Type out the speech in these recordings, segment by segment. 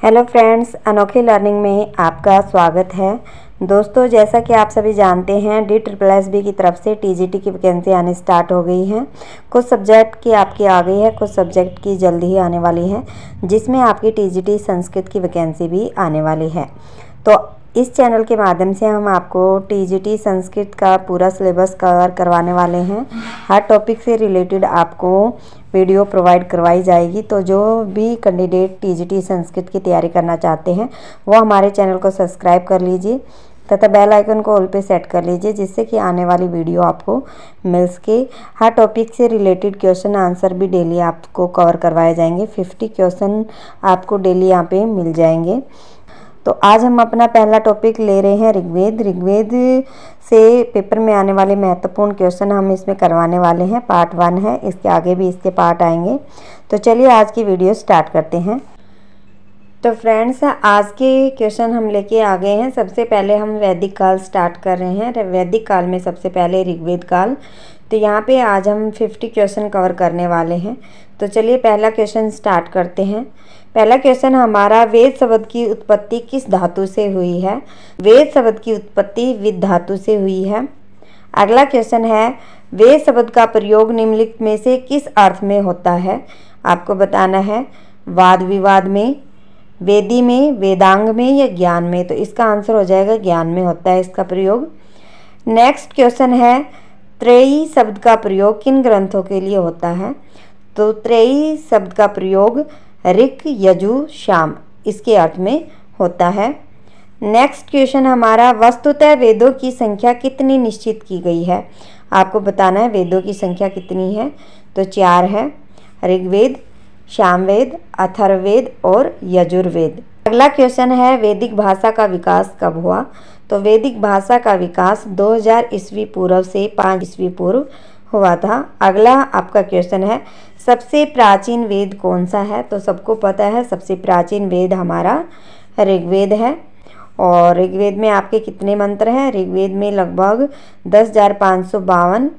Hello friends, अनोखी learning में आपका स्वागत है। दोस्तों, जैसा कि आप सभी जानते हैं DSSB की तरफ से TGT की वैकेंसी आनी स्टार्ट हो गई है। कुछ सब्जेक्ट की आपकी आ गई है, कुछ सब्जेक्ट की जल्दी ही आने वाली है, जिसमें आपकी TGT संस्कृत की वैकेंसी भी आने वाली है। तो इस चैनल के माध्यम से हम आपको TGT संस्कृत का पूरा सिलेबस कवर करवाने वाले हैं। हर टॉपिक से रिलेटेड आपको वीडियो प्रोवाइड करवाई जाएगी। तो जो भी कैंडिडेट TGT संस्कृत की तैयारी करना चाहते हैं वो हमारे चैनल को सब्सक्राइब कर लीजिए तथा बेल आइकन को ऑल पे सेट कर लीजिए, जिससे कि आने वाली वीडियो आपको मिल सके। हर टॉपिक से रिलेटेड क्वेश्चन आंसर भी डेली आपको कवर करवाए जाएंगे। 50 क्वेश्चन आपको डेली यहाँ पे मिल जाएंगे। तो आज हम अपना पहला टॉपिक ले रहे हैं ऋग्वेद। ऋग्वेद से पेपर में आने वाले महत्वपूर्ण क्वेश्चन हम इसमें करवाने वाले हैं। पार्ट 1 है, इसके आगे भी इसके पार्ट आएंगे। तो चलिए आज की वीडियो स्टार्ट करते हैं। तो फ्रेंड्स, आज के क्वेश्चन हम लेके आ गए हैं। सबसे पहले हम वैदिक काल स्टार्ट कर रहे हैं। वैदिक काल में सबसे पहले ऋग्वेद काल। तो यहाँ पे आज हम 50 क्वेश्चन कवर करने वाले हैं। तो चलिए पहला क्वेश्चन स्टार्ट करते हैं। पहला क्वेश्चन हमारा, वेद शब्द की उत्पत्ति किस धातु से हुई है? वेद शब्द की उत्पत्ति विद धातु से हुई है। अगला क्वेश्चन है, वेद शब्द का प्रयोग निम्नलिखित में से किस अर्थ में होता है? आपको बताना है वाद विवाद में, वेदी में, वेदांग में या ज्ञान में। तो इसका आंसर हो जाएगा ज्ञान में होता है इसका प्रयोग। नेक्स्ट क्वेश्चन है, त्रयी शब्द का प्रयोग किन ग्रंथों के लिए होता है? तो त्रयी शब्द का प्रयोग ऋक, यजु, साम इसके अर्थ में होता है। नेक्स्ट क्वेश्चन हमारा, वस्तुतः वेदों की संख्या कितनी निश्चित की गई है? आपको बताना है वेदों की संख्या कितनी है। तो 4 है, ऋग्वेद, सामवेद, अथर्ववेद और यजुर्वेद। अगला क्वेश्चन है, वैदिक भाषा का विकास कब हुआ? तो वैदिक भाषा का विकास 2000 ईस्वी पूर्व से 5 ईस्वी पूर्व हुआ था। अगला आपका क्वेश्चन है, सबसे प्राचीन वेद कौन सा है? तो सबको पता है सबसे प्राचीन वेद हमारा ऋग्वेद है। और ऋग्वेद में आपके कितने मंत्र हैं? ऋग्वेद में लगभग 10,552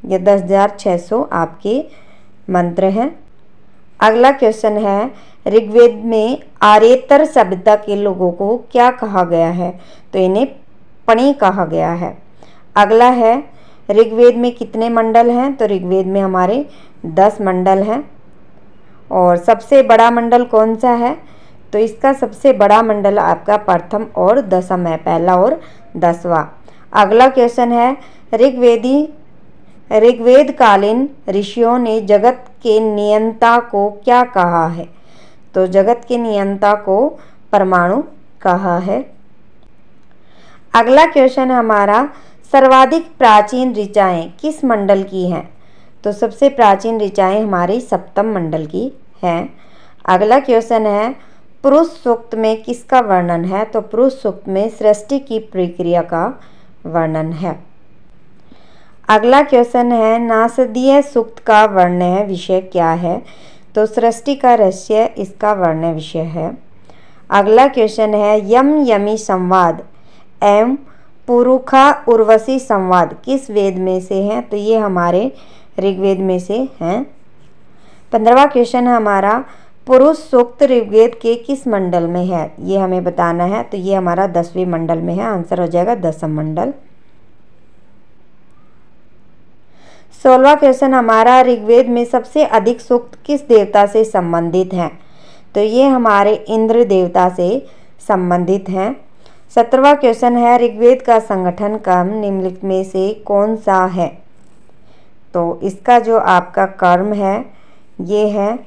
या 10,600 आपके मंत्र हैं। अगला क्वेश्चन है, ऋग्वेद में आर्येतर सभ्यता के लोगों को क्या कहा गया है? तो इन्हें पणि कहा गया है। अगला है, ऋग्वेद में कितने मंडल हैं? तो ऋग्वेद में हमारे 10 मंडल हैं। और सबसे बड़ा मंडल कौन सा है? तो इसका सबसे बड़ा मंडल आपका प्रथम और दशम है, पहला और 10वां। अगला क्वेश्चन है, ऋग्वेद कालीन ऋषियों ने जगत के नियंता को क्या कहा है? तो जगत के नियंता को परमाणु कहा है। अगला क्वेश्चन हमारा, सर्वाधिक प्राचीन ऋचाएँ किस मंडल की हैं? तो सबसे प्राचीन ऋचाएँ हमारी सप्तम मंडल की हैं। अगला क्वेश्चन है, पुरुष सूक्त में किसका वर्णन है? तो पुरुष सूक्त में सृष्टि की प्रक्रिया का वर्णन है। अगला क्वेश्चन है, नासदीय सूक्त का वर्ण विषय क्या है? तो सृष्टि का रहस्य इसका वर्ण विषय है। अगला क्वेश्चन है, यम यमी संवाद एवं पुरुखा उर्वशी संवाद किस वेद में से हैं? तो ये हमारे ऋग्वेद में से हैं। 15वां क्वेश्चन हमारा, पुरुष सूक्त ऋग्वेद के किस मंडल में है? ये हमें बताना है। तो ये हमारा 10वें मंडल में है, आंसर हो जाएगा 10वां मंडल। 16वां क्वेश्चन हमारा, ऋग्वेद में सबसे अधिक सूक्त किस देवता से संबंधित हैं? तो ये हमारे इंद्र देवता से संबंधित हैं। 17वां क्वेश्चन है, ऋग्वेद का संगठन क्रम निम्नलिखित में से कौन सा है? तो इसका जो आपका कर्म है ये है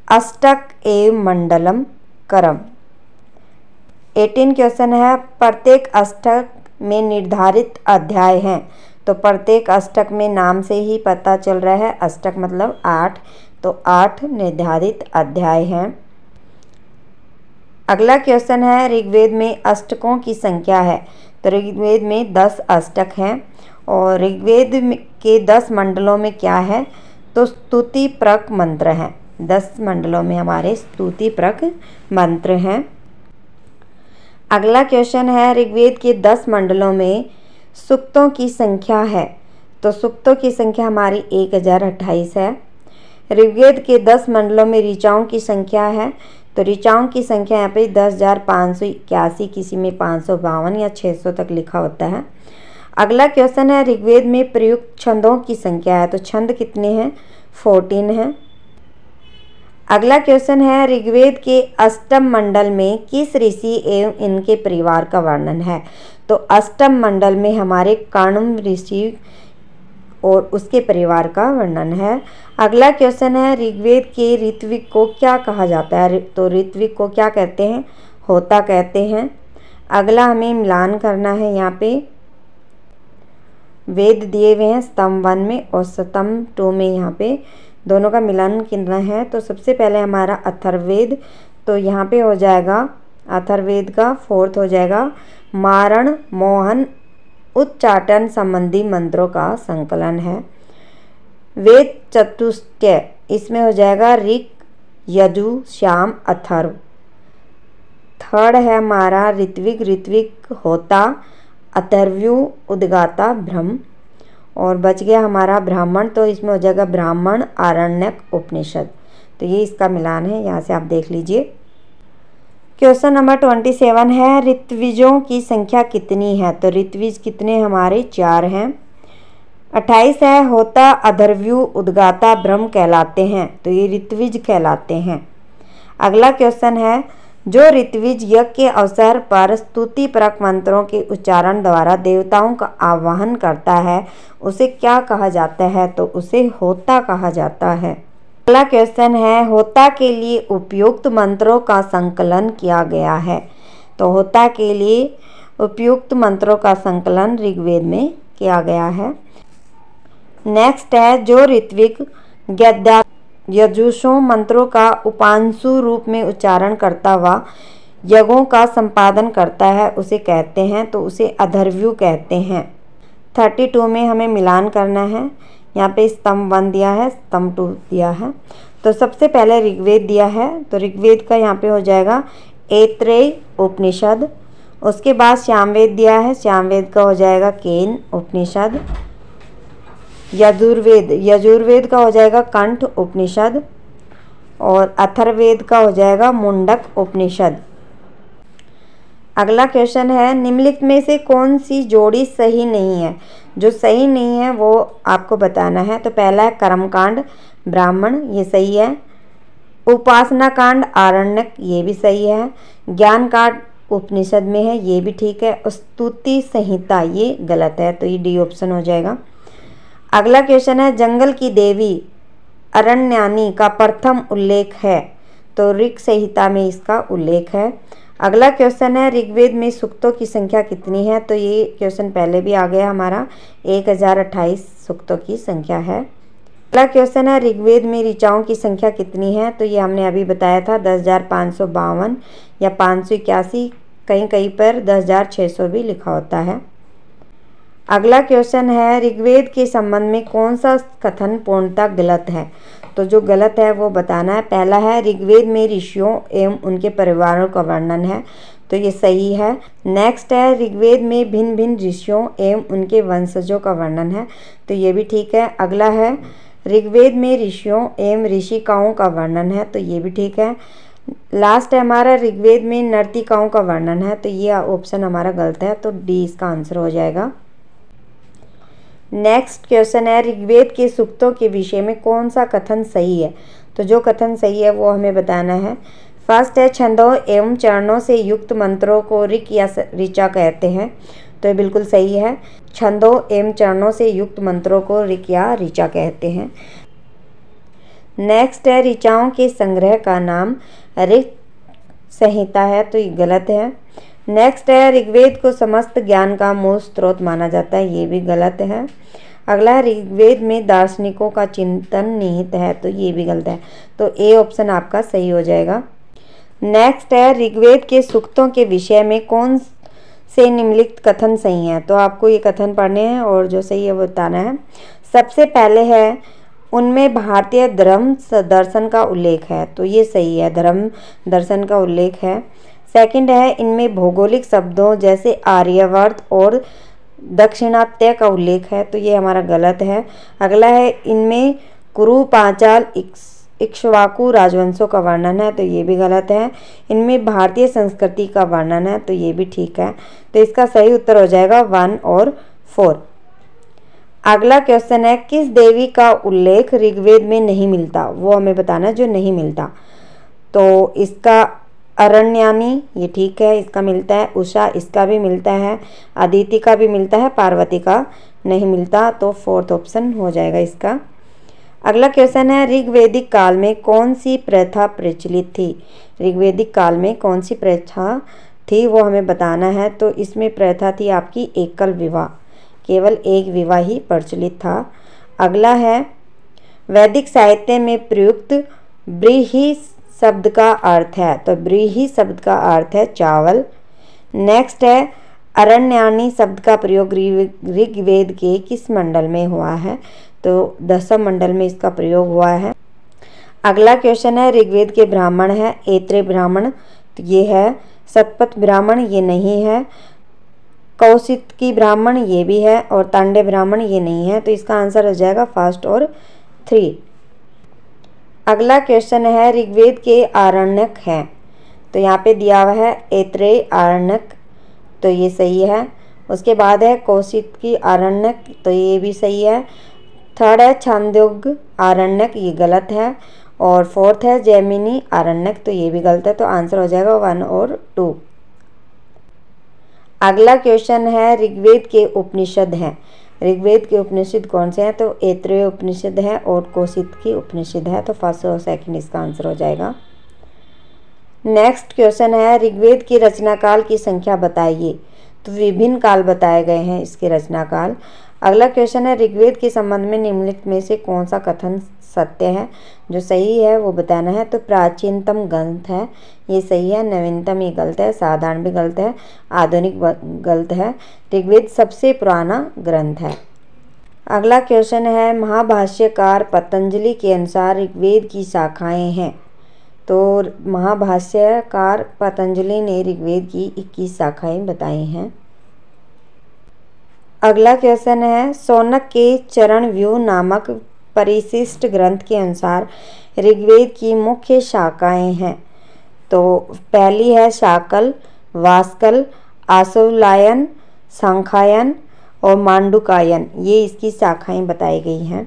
अष्टक एवं मंडलम क्रम। 18 क्वेश्चन है, प्रत्येक अष्टक में निर्धारित अध्याय हैं। तो प्रत्येक अष्टक में नाम से ही पता चल रहा है, अष्टक मतलब 8, तो 8 निर्धारित अध्याय हैं। अगला क्वेश्चन है, ऋग्वेद में अष्टकों की संख्या है? तो ऋग्वेद में 10 अष्टक हैं। और ऋग्वेद के 10 मंडलों में क्या है? तो स्तुति प्रक मंत्र हैं। 10 मंडलों में हमारे स्तुति प्रक मंत्र हैं। अगला क्वेश्चन है, ऋग्वेद के 10 मंडलों में सूक्तों की संख्या है? तो सूक्तों की संख्या हमारी 1028 है। ऋग्वेद के 10 मंडलों में ऋचाओं की संख्या है? तो ऋचाओं की संख्या यहाँ पे 10,581, किसी में 552 या 600 तक लिखा होता है। अगला क्वेश्चन है ऋग्वेद में प्रयुक्त छंदों की संख्या है, तो छंद कितने हैं? 14 हैं। अगला क्वेश्चन है ऋग्वेद के अष्टम मंडल में किस ऋषि एवं इनके परिवार का वर्णन है? तो अष्टम मंडल में हमारे कर्णम ऋषि और उसके परिवार का वर्णन है। अगला क्वेश्चन है ऋग्वेद के ऋत्विक को क्या कहा जाता है? तो ऋत्विक को क्या कहते हैं? होता कहते हैं। अगला हमें मिलान करना है। यहाँ पे वेद दिए हुए हैं स्तंभ 1 में और स्तंभ 2 में, यहाँ पे दोनों का मिलान करना है। तो सबसे पहले हमारा अथर्ववेद, तो यहाँ पे हो जाएगा अथर्ववेद का 4th हो जाएगा मारण मोहन उच्चाटन संबंधी मंत्रों का संकलन है। वेद चतुष्टय, इसमें हो जाएगा ऋक यजु श्याम अथर्व। 3rd है हमारा ऋत्विक, ऋत्विक होता अथर्व्यु उद्गाता ब्रह्म। और बच गया हमारा ब्राह्मण, तो इसमें हो जाएगा ब्राह्मण आरण्यक उपनिषद। तो ये इसका मिलान है, यहाँ से आप देख लीजिए। क्वेश्चन नंबर 27 है ऋत्विजों की संख्या कितनी है? तो ऋत्विज कितने हमारे? 4 हैं। 28 है होता अथर्व्यु उद्गाता ब्रह्म कहलाते हैं, तो ये ऋत्विज कहलाते हैं। अगला क्वेश्चन है जो ऋत्विज यज्ञ के अवसर पर स्तुति परक मंत्रों के उच्चारण द्वारा देवताओं का आवाहन करता है उसे क्या कहा जाता है? तो उसे होता कहा जाता है। अगला क्वेश्चन है होता के लिए उपयुक्त मंत्रों का संकलन किया गया है। तो होता के लिए उपयुक्त मंत्रों का संकलन ऋग्वेद में किया गया है। नेक्स्ट है जो ऋत्विक गद्या यजुषों मंत्रों का उपांशु रूप में उच्चारण करता हुआ यज्ञों का संपादन करता है उसे कहते हैं, तो उसे अथर्व्यु कहते हैं। 32 में हमें मिलान करना है। यहाँ पे स्तंभ 1 दिया है, स्तंभ 2 दिया है। तो सबसे पहले ऋग्वेद दिया है, तो ऋग्वेद का यहाँ पे हो जाएगा ऐत्रेय उपनिषद। उसके बाद सामवेद दिया है, सामवेद का हो जाएगा केन उपनिषद। यजुर्वेद, यजुर्वेद का हो जाएगा कंठ उपनिषद। और अथर्ववेद का हो जाएगा मुंडक उपनिषद। अगला क्वेश्चन है निम्नलिखित में से कौन सी जोड़ी सही नहीं है? जो सही नहीं है वो आपको बताना है। तो पहला है कर्मकांड ब्राह्मण, ये सही है। उपासना कांड आरण्यक, ये भी सही है। ज्ञान कांड उपनिषद में है, ये भी ठीक है। स्तुति संहिता ये गलत है, तो ये डी ऑप्शन हो जाएगा। अगला क्वेश्चन है जंगल की देवी अरण्यानी का प्रथम उल्लेख है? तो ऋग संहिता में इसका उल्लेख है। अगला क्वेश्चन है ऋग्वेद में सूक्तों की संख्या कितनी है? तो ये क्वेश्चन पहले भी आ गया हमारा, 1028 सूक्तों की संख्या है। अगला क्वेश्चन है ऋग्वेद में ऋचाओं की संख्या कितनी है? तो ये हमने अभी बताया था 10,552 या 581, कहीं कहीं पर 10,600 भी लिखा होता है। अगला क्वेश्चन है ऋग्वेद के संबंध में कौन सा कथन पूर्णतः गलत है? तो जो गलत है वो बताना है। पहला है ऋग्वेद में ऋषियों एवं उनके परिवारों का वर्णन है, तो ये सही है। नेक्स्ट है ऋग्वेद में भिन्न भिन्न ऋषियों एवं उनके वंशजों का वर्णन है, तो ये भी ठीक है। अगला है ऋग्वेद में ऋषियों एवं ऋषिकाओं का वर्णन है, तो ये भी ठीक है। लास्ट है हमारा ऋग्वेद में नर्तिकाओं का वर्णन है, तो ये ऑप्शन हमारा गलत है, तो डी इसका आंसर हो जाएगा। नेक्स्ट क्वेश्चन है ऋग्वेद के सूक्तों के विषय में कौन सा कथन सही है? तो जो कथन सही है वो हमें बताना है। फर्स्ट है छंदों एवं चरणों से युक्त मंत्रों को ऋक या ऋचा कहते हैं, तो ये बिल्कुल सही है। छंदों एवं चरणों से युक्त मंत्रों को ऋक या ऋचा कहते हैं। नेक्स्ट है ऋचाओं के संग्रह का नाम ऋक संहिता है, तो ये गलत है। नेक्स्ट है ऋग्वेद को समस्त ज्ञान का मूल स्रोत माना जाता है, ये भी गलत है। अगला है ऋग्वेद में दार्शनिकों का चिंतन निहित है, तो ये भी गलत है, तो ए ऑप्शन आपका सही हो जाएगा। नेक्स्ट है ऋग्वेद के सूक्तों के विषय में कौन से निम्नलिखित कथन सही हैं? तो आपको ये कथन पढ़ने हैं और जो सही है वो बताना है। सबसे पहले है उनमें भारतीय धर्म दर्शन का उल्लेख है, तो ये सही है, धर्म दर्शन का उल्लेख है। सेकंड है इनमें भौगोलिक शब्दों जैसे आर्यवर्त और दक्षिणात्य का उल्लेख है, तो ये हमारा गलत है। अगला है इनमें कुरु पांचाल इक्ष्वाकु राजवंशों का वर्णन है, तो ये भी गलत है। इनमें भारतीय संस्कृति का वर्णन है, तो ये भी ठीक है। तो इसका सही उत्तर हो जाएगा 1 और 4। अगला क्वेश्चन है, किस देवी का उल्लेख ऋग्वेद में नहीं मिलता? वो हमें बताना जो नहीं मिलता। तो इसका अरण्यानी, ये ठीक है, इसका मिलता है। उषा, इसका भी मिलता है। अदिति का भी मिलता है। पार्वती का नहीं मिलता, तो 4th ऑप्शन हो जाएगा इसका। अगला क्वेश्चन है, ऋग्वैदिक काल में कौन सी प्रथा प्रचलित थी? ऋग्वैदिक काल में कौन सी प्रथा थी वो हमें बताना है। तो इसमें प्रथा थी आपकी एकल विवाह, केवल एक विवाह ही प्रचलित था। अगला है, वैदिक साहित्य में प्रयुक्त ब्रीहि शब्द का अर्थ है? तो ब्रीहि शब्द का अर्थ है चावल। नेक्स्ट है, अरण्यानी शब्द का प्रयोग ऋग्वेद के किस मंडल में हुआ है? तो 10वें मंडल में इसका प्रयोग हुआ है। अगला क्वेश्चन है, ऋग्वेद के ब्राह्मण है ऐत्रेय ब्राह्मण, तो ये है। शतपथ ब्राह्मण ये नहीं है। कौशिकी ब्राह्मण ये भी है, और तांडव ब्राह्मण ये नहीं है। तो इसका आंसर हो जाएगा 1st और 3। अगला क्वेश्चन है, ऋग्वेद के आरण्यक हैं? तो यहाँ पे दिया हुआ है ऐत्रेय आरण्यक, तो ये सही है। उसके बाद है कौशिकी आरण्यक, तो ये भी सही है। 3rd है छांदोग्य आरण्यक, ये गलत है। और 4th है जैमिनी आरण्यक, तो ये भी गलत है। तो आंसर हो जाएगा 1 और 2। अगला क्वेश्चन है, ऋग्वेद के उपनिषद हैं? ऋग्वेद के उपनिषद कौन से हैं? तो ऐत्रेय उपनिषद है और कौशिकी उपनिषद है। तो 1st और 2nd इसका आंसर हो जाएगा। नेक्स्ट क्वेश्चन है, ऋग्वेद की रचना काल की संख्या बताइए? तो विभिन्न काल बताए गए हैं इसके रचना काल। अगला क्वेश्चन है, ऋग्वेद के संबंध में निम्नलिखित में से कौन सा कथन सत्य है? जो सही है वो बताना है। तो प्राचीनतम ग्रंथ है, ये सही है। नवीनतम ये गलत है। साधारण भी गलत है। आधुनिक गलत है। ऋग्वेद सबसे पुराना ग्रंथ है। अगला क्वेश्चन है, महाभाष्यकार पतंजलि के अनुसार ऋग्वेद की शाखाएं हैं? तो महाभाष्यकार पतंजलि ने ऋग्वेद की 21 शाखाएं बताई हैं। अगला क्वेश्चन है, शौनक के चरणव्यूह नामक परिशिष्ट ग्रंथ के अनुसार ऋग्वेद की मुख्य शाखाएं हैं? तो पहली है शाकल, वास्कल, आशुलायन, सांख्यायन और मांडुकायन, ये इसकी शाखाएं बताई गई हैं।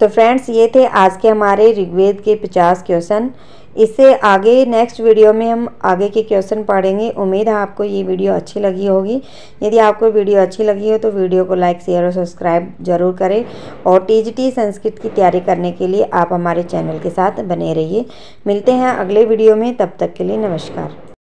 तो फ्रेंड्स, ये थे आज के हमारे ऋग्वेद के 50 क्वेश्चन। इससे आगे नेक्स्ट वीडियो में हम आगे के क्वेश्चन पढ़ेंगे। उम्मीद है आपको ये वीडियो अच्छी लगी होगी। यदि आपको वीडियो अच्छी लगी हो तो वीडियो को लाइक, शेयर और सब्सक्राइब जरूर करें। और टीजीटी संस्कृत की तैयारी करने के लिए आप हमारे चैनल के साथ बने रहिए। मिलते हैं अगले वीडियो में, तब तक के लिए नमस्कार।